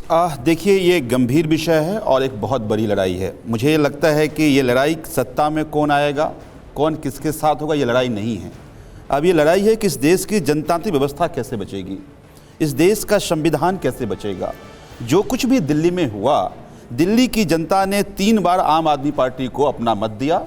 देखिए, ये गंभीर विषय है और एक बहुत बड़ी लड़ाई है। मुझे लगता है कि ये लड़ाई सत्ता में कौन आएगा, कौन किसके साथ होगा, ये लड़ाई नहीं है। अब ये लड़ाई है कि इस देश की जनतांत्रिक व्यवस्था कैसे बचेगी, इस देश का संविधान कैसे बचेगा। जो कुछ भी दिल्ली में हुआ, दिल्ली की जनता ने 3 बार आम आदमी पार्टी को अपना मत दिया,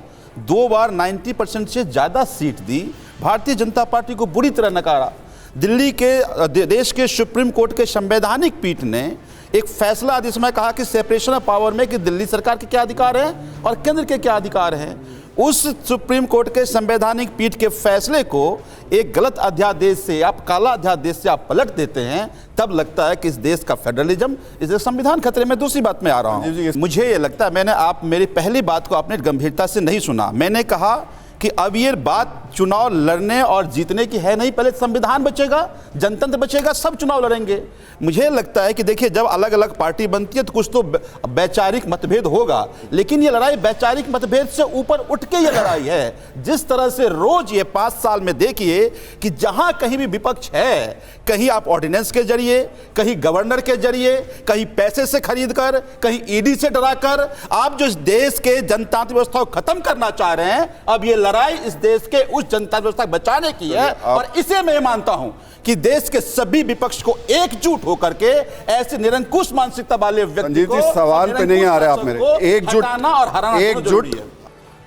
2 बार 90% से ज़्यादा सीट दी, भारतीय जनता पार्टी को बुरी तरह नकारा। दिल्ली के देश के सुप्रीम कोर्ट के संवैधानिक पीठ ने एक फैसला आदेश में कहा कि सेपरेशन ऑफ पावर में कि दिल्ली सरकार के क्या अधिकार हैं और केंद्र के क्या अधिकार हैं। उस सुप्रीम कोर्ट के संवैधानिक पीठ के फैसले को एक गलत अध्यादेश से, आप काला अध्यादेश से आप पलट देते हैं, तब लगता है कि इस देश का फेडरलिज्म, इस संविधान खतरे में। दूसरी बात में आ रहा हूं, मुझे ये लगता है मेरी पहली बात को आपने गंभीरता से नहीं सुना। मैंने कहा कि अब ये बात चुनाव लड़ने और जीतने की है नहीं, पहले संविधान बचेगा, जनतंत्र बचेगा, सब चुनाव लड़ेंगे। मुझे लगता है कि देखिए, जब अलग अलग पार्टी बनती है तो कुछ तो वैचारिक मतभेद होगा, लेकिन ये लड़ाई वैचारिक मतभेद से ऊपर उठ के ये लड़ाई है। जिस तरह से रोज ये 5 साल में देखिए कि जहां कहीं भी विपक्ष है, कहीं आप ऑर्डिनेंस के जरिए, कहीं गवर्नर के जरिए, कहीं पैसे से खरीद कर, कहीं ईडी से डरा कर, आप जो इस देश के जनतांत्रिक व्यवस्था को खत्म करना चाह रहे हैं, अब ये लड़ाई इस देश के उस जनतांत्रिक व्यवस्था बचाने की है। और इसे मैं मानता हूं कि देश के सभी विपक्ष को एकजुट होकर के ऐसे निरंकुश मानसिकता वाले व्यक्ति को, सवाल पे नहीं आ रहे आप मेरे, एकजुट और हराना एकजुट।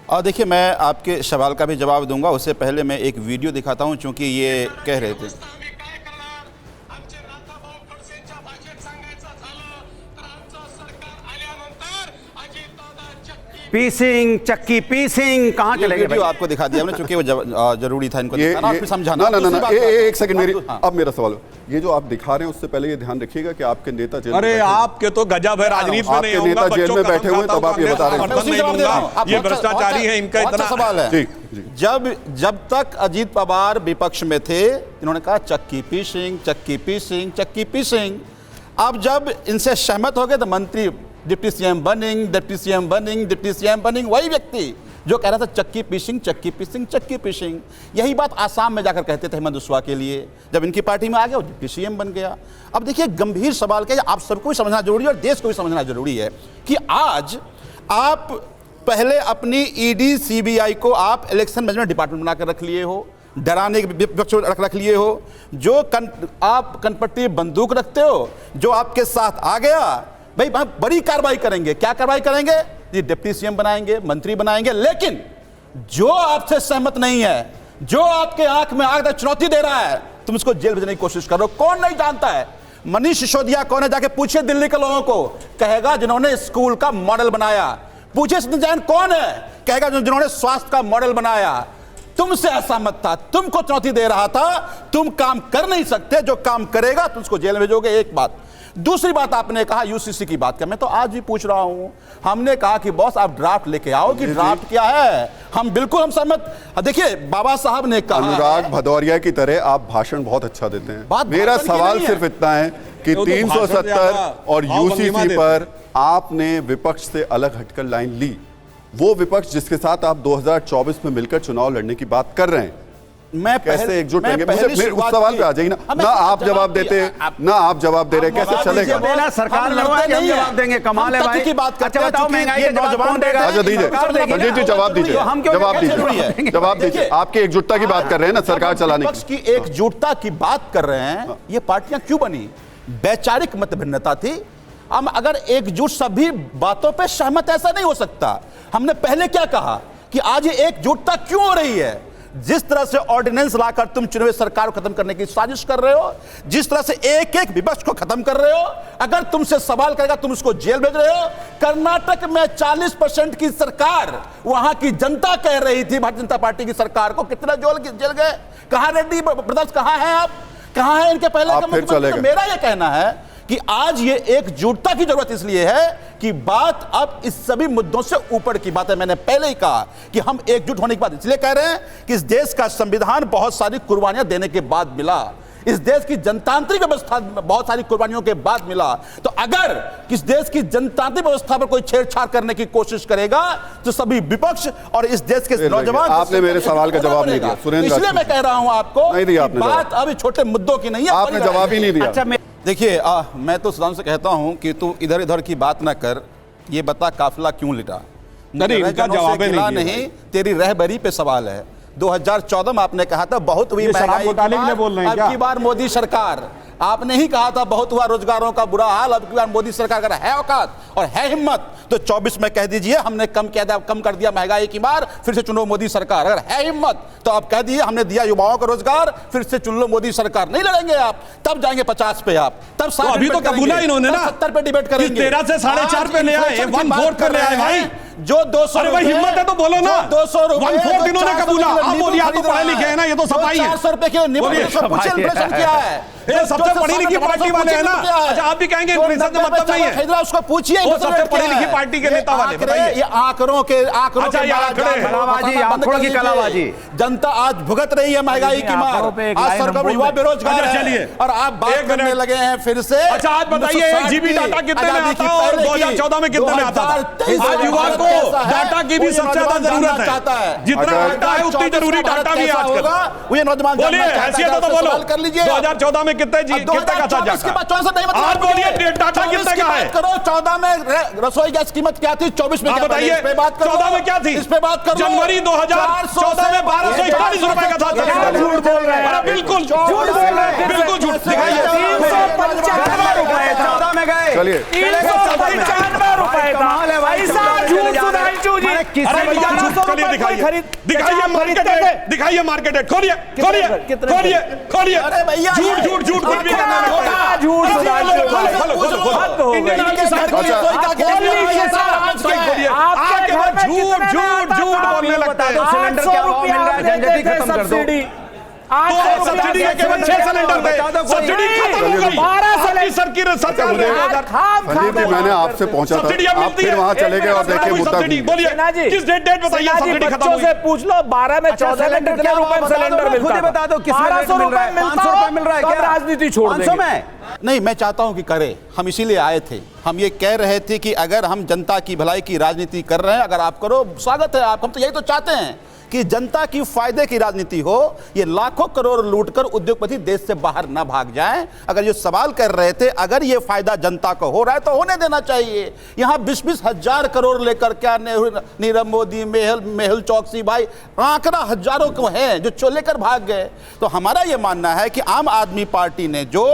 और देखिए, मैं आपके सवाल का भी जवाब दूंगा, उससे पहले मैं एक वीडियो दिखाता हूं, चूंकि ये कह रहे थे। पीसिंग, चक्की पीसिंग, कहाँ चले गए? वीडियो आपको दिखा दिया हमने, चूंकि वो जरूरी था इनको दिखाना, फिर समझाना। ना, एक सेकंड मेरी, अब मेरा सवाल, ये जो आप दिखा रहे हैं उससे पहले ये ध्यान रखिएगा कि आपके नेता जेल, अरे आपके तो गजब है, राजनीति में नहीं होगा, नेता जेल में बैठे हुए, तब आप ये बता रहे हैं ये भ्रष्टाचारी है, इनका इतना सवाल है। जब तक अजीत पवार विपक्ष में थे, इन्होंने कहा चक्की पीसिंग, चक्की पीसिंग, चक्की पीसिंग। अब जब इनसे सहमत हो गए तो मंत्री डिप्टी सीएम बनिंग, डिप्टी सीएम बनिंग, डिप्टी सीएम बनिंग, वही व्यक्ति जो कह रहा था चक्की पीसिंग, चक्की पीसिंग, चक्की पीसिंग। यही बात आसाम में जाकर कहते थे हेमंत बिस्वा के लिए, जब इनकी पार्टी में आ गया वो डिप्टी सीएम बन गया। अब देखिए, गंभीर सवाल क्या है, आप सबको भी समझना जरूरी है और देश को भी समझना जरूरी है कि आज आप पहले अपनी ईडी सीबीआई को आप इलेक्शन मैनेजमेंट डिपार्टमेंट बनाकर रख लिए हो, डराने के विपक्ष रख लिए हो, जो आप कनपट्टी बंदूक रखते हो, जो आपके साथ आ गया, भाई बड़ी कार्रवाई करेंगे। क्या कार्रवाई करेंगे? ये डिप्टी सीएम बनाएंगे, मंत्री बनाएंगे। लेकिन जो आपसे सहमत नहीं है, जो आपके आंख में आग चुनौती दे रहा है, तुम उसको जेल भेजने की कोशिश करो। कौन नहीं जानता है मनीष सिसोदिया कौन है? जाके पूछिए दिल्ली के लोगों को, कहेगा जिन्होंने स्कूल का मॉडल बनाया। पूछिए सचिन जैन कौन है? कहेगा जिन्होंने स्वास्थ्य का मॉडल बनाया। तुमसे असहमत था, तुमको चुनौती दे रहा था, तुम काम कर नहीं सकते, जो काम करेगा तुम उसको जेल भेजोगे। एक बात। दूसरी बात, आपने कहा यूसीसी की बात कर, मैं तो आज भी पूछ रहा हूं, हमने कहा कि बॉस आप ड्राफ्ट लेके आओ कि ड्राफ्ट क्या है। हम बिल्कुल सहमत। देखिए, बाबा साहब ने कहा, अनुराग भदौरिया की तरह आप भाषण बहुत अच्छा देते हैं। मेरा सवाल सिर्फ इतना है कि 370 और यूसीसी पर आपने विपक्ष से अलग हटकर लाइन ली। वो विपक्ष जिसके साथ आप 2024 में मिलकर चुनाव लड़ने की बात कर रहे हैं, मैं कैसे एकजुट रहेंगे? मुझे उस सवाल पे आ जाइए ना आप जवाब देते, ना आप जवाब दे रहे, कैसे चलेगा? देना सरकार लड़वाएगी, हम जवाब देंगे। कमाल है भाई की बात करते हैं। बताओ, महंगाई के जवाब कौन देगा? अच्छा दीजिए, संजीव जी जवाब दीजिए, जवाब दीजिए। आपकी एकजुटता की बात कर रहे हैं ना, सरकार चलाने की एकजुटता की बात कर रहे हैं। ये पार्टियां क्यों बनी? वैचारिक मतभिन्नता थी। हम अगर एकजुट सभी बातों पे सहमत, ऐसा नहीं हो सकता। हमने पहले क्या कहा कि आज ये एकजुटता क्यों हो रही है? जिस तरह से ऑर्डिनेंस लाकर तुम चुनावी सरकार को खत्म करने की साजिश कर रहे हो, जिस तरह से एक एक विपक्ष को खत्म कर रहे हो, अगर तुमसे सवाल करेगा तुम उसको जेल भेज रहे हो। कर्नाटक में 40% की सरकार, वहां की जनता कह रही थी भारतीय जनता पार्टी की सरकार को, कितना जेल गए? कहां रेड्डी ब्रदर्स, कहां हैं आप? कहां है इनके पहले का मुख्यमंत्री? तो मेरा यह कहना है कि आज ये एकजुटता की जरूरत इसलिए है कि बात अब इस सभी मुद्दों से ऊपर की बात है। मैंने पहले ही कहा कि हम एकजुट होने की बात इसलिए कह रहे हैं कि इस देश का संविधान बहुत सारी कुर्बानियां देने के बाद मिला, इस देश की जनतांत्रिक व्यवस्था बहुत सारी कुर्बानियों के बाद मिला। तो अगर इस देश की जनतांत्रिक व्यवस्था पर कोई छेड़छाड़ करने की कोशिश करेगा तो सभी विपक्ष और इस देश के नौजवान, आपने मेरे सवाल का जवाब नहीं दिया। इसलिए मैं कह रहा हूं आपको, नहीं दिया आपने, बात अभी छोटे मुद्दों की नहीं है, आपने जवाब ही नहीं दिया। देखिए मैं तो सदाम से कहता हूं कि तू इधर इधर की बात ना कर, ये बता काफिला क्यों लिटा। नहीं, इनका जवाब नहीं, तेरी रहबरी पे सवाल है। 2014 में आपने कहा था बहुत हुई महंगाई, अब की बार मोदी सरकार, आपने ही कहा था बहुत हुआ रोजगारों का बुरा हाल, अब की बार मोदी सरकार अगर है औकात और है हिम्मत तो 24 में कह दीजिए हमने कम कर दिया महंगाई की मार, फिर से चुनो मोदी सरकार। अगर है हिम्मत तो आप कह दीजिए हमने दिया युवाओं को रोजगार, फिर से चुन लो मोदी सरकार। नहीं लड़ेंगे आप, तब जाएंगे 50 पे, आप तब 60 अभी तो कबूला इन्होंने ना 70 पे डिबेट करेंगे। 13 से 4.5 पे ले आए, 1/4 पे ले आए भाई। जो 200, अरे भाई हिम्मत है तो बोलो ना, 200 1/4 इन्होंने कबूला। आप बोलिए आप तो पढ़े लिखे हैं ना, ये तो सफाई है। 400 रुपए के इन्फ्लेशन क्या है? ये सबसे पढ़ी लिखी पार्टी वाले हैं ना। अच्छा आप भी कहेंगे इन्फ्लेशन से मतलब नहीं है, उसको पूछिए, वो सबसे पढ़ी लिखी पार्टी के नेता वाले बताइए। ये आंकड़ों के आंकड़ों की कलाबाजी, जनता आज भुगत रही है महंगाई की मार, आज सरकार युवा बेरोजगार है और आप बात करने लगे हैं फिर से। अच्छा आज बताइए 1 GB डाटा कितने में आता है और 2014 में कितने में आता था? आज युवा को डाटा की भी सबसे ज्यादा जरूरत है, जितना डाटा है उतनी जरूरी डाटा भी आजकल। ये नौजवान बोलिए हैसियत तो बोलो, कर लीजिए 2014 में कितने का था डाटा? आप बोलिए डाटा कितने का है? करो 14 में रसोई गैस कीमत क्या थी, 24 में बताइए 14 में क्या थी? इस पे बात करो। जनवरी 2014 में 1241 रुपए का था। झूठ बोल रहे हैं, बिल्कुल झूठ बोल रहे हैं, बिल्कुल झूठ। दिखाइए 395 रुपए 14 में गए, चलिए 395 रुपए का ऐसा झूठ सुनाई चूजी। अरे भैया चलिए दिखाइए मार्केट रेट, दिखाइए मार्केट रेट, खोलिए खोलिए खोलिए खोलिए। अरे भैया झूठ झूठ झूठ कुछ भी करना है, झूठ इंडियन आर्मी आपके बाद झूठ झूठ झूठ बोलने लगता है। सिलेंडर क्या भाव मिल रहा है, झंझट खत्म कर दो। सब्सिडी के केवल 6 सिलेंडर थे, सब्सिडी खत्म हो गई। 12 सरकार संदीप जी मैंने आपसे पहुंचा था, आप फिर वहां चले गए और देखिए मुद्दा बोलिए किस डेट बताइए सब्सिडी खत्म हुई? से पूछ लो 12 में 14 में कितने रुपए सिलेंडर मिलता है, बता दो। 1200 रुपए मिलता है, 500 रुपए मिल रहा है, क्या राजनीति छोड़ देंगे? 500 में नहीं, मैं चाहता हूं कि करें, हम इसीलिए आए थे। हम ये कह रहे थे कि अगर हम जनता की भलाई की राजनीति कर रहे हैं, अगर आप करो स्वागत है आप, हम तो यही तो चाहते हैं कि जनता की फायदे की राजनीति हो, ये लाखों करोड़ लूटकर उद्योगपति देश से बाहर ना भाग जाएं। अगर ये सवाल कर रहे थे, अगर ये फायदा जनता को हो रहा है तो होने देना चाहिए। यहां 20-20 हजार करोड़ लेकर क्या नीरव मोदी, मेहुल चौकसी भाई, आंकड़ा हजारों को है जो लेकर भाग गए। तो हमारा ये मानना है कि आम आदमी पार्टी ने जो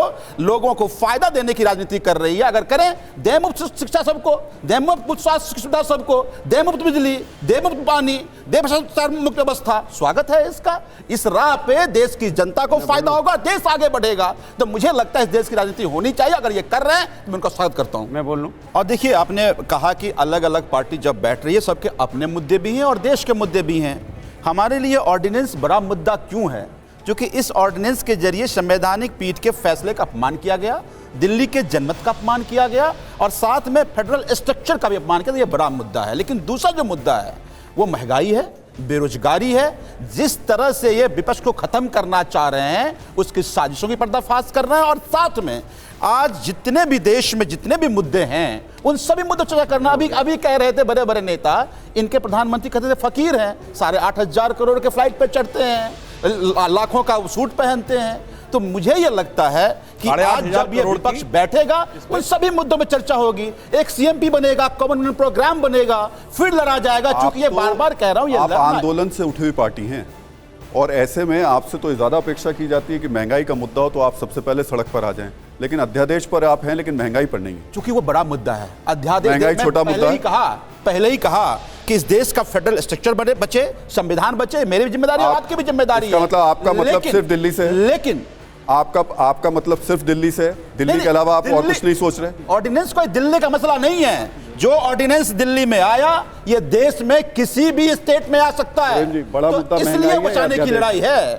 लोगों को फायदा देने की राजनीति कर रही है, अगर करें, दे मुफ्त शिक्षा सबको, दे मुफ्त स्वास्थ्य सुविधा सबको, दे मुफ्त बिजली, दे मुफ्त पानी, दे मुक्त व्यवस्था, स्वागत है इसका। इस राह पे देश की जनता को फायदा होगा, देश आगे बढ़ेगा। तो मुझे लगता है इस देश की राजनीति होनी चाहिए। अगर ये कर रहे हैं तो मैं उनका स्वागत करता हूं। मैं बोल लूं, और देखिए आपने कहा कि अलग अलग पार्टी जब बैठ रही है, सबके अपने मुद्दे भी हैं और देश के मुद्दे भी हैं। हमारे लिए ऑर्डिनेंस बड़ा मुद्दा क्यों है? क्योंकि इस ऑर्डिनेंस के जरिए संवैधानिक पीठ के फैसले का अपमान किया गया, दिल्ली के जनमत का अपमान किया गया और साथ में फेडरल स्ट्रक्चर का भी अपमान किया। ये बड़ा मुद्दा है। लेकिन दूसरा जो मुद्दा है वो महंगाई है, बेरोजगारी है। जिस तरह से ये विपक्ष को खत्म करना चाह रहे हैं, उसकी साजिशों की पर्दाफाश कर रहे हैं। और साथ में आज जितने भी देश में जितने भी मुद्दे हैं, उन सभी मुद्दों पर चर्चा करना। अभी कह रहे थे बड़े बड़े नेता, इनके प्रधानमंत्री कहते थे फकीर हैं, 8,500 करोड़ के फ्लाइट पे चढ़ते हैं, लाखों का सूट पहनते हैं। तो मुझे यह लगता है कि आज जब ये विपक्ष बैठेगा, उन सभी मुद्दों में चर्चा होगी, एक सीएमपी बनेगा, कॉमन प्रोग्राम बनेगा, फिर लड़ा जाएगा। क्योंकि ये बार-बार कह रहा हूं, ये आप आंदोलन से उठी हुई पार्टी हैं और ऐसे में आपसे तो ज्यादा अपेक्षा की जाती है कि महंगाई का मुद्दा हो तो आप सबसे पहले सड़क पर आ जाएं। लेकिन अध्यादेश पर आप हैं, लेकिन महंगाई पर नहीं है। क्योंकि वो बड़ा मुद्दा है। अध्यादेश महंगाई छोटा मुद्दा है। पहले ही कहा कि इस देश का फेडरल स्ट्रक्चर बचे, संविधान बचे, मेरी भी जिम्मेदारी है, आपकी भी जिम्मेदारी है। मतलब आपका मतलब सिर्फ दिल्ली से? लेकिन आपका मतलब सिर्फ दिल्ली से? दिल्ली के अलावा आप और कुछ नहीं सोच रहे? ऑर्डिनेंस कोई दिल्ली का मसला नहीं है। जो ऑर्डिनेंस दिल्ली में आया, ये देश में किसी भी स्टेट में आ सकता है। बड़ा मुद्दा इसलिए बचाने की लड़ाई है।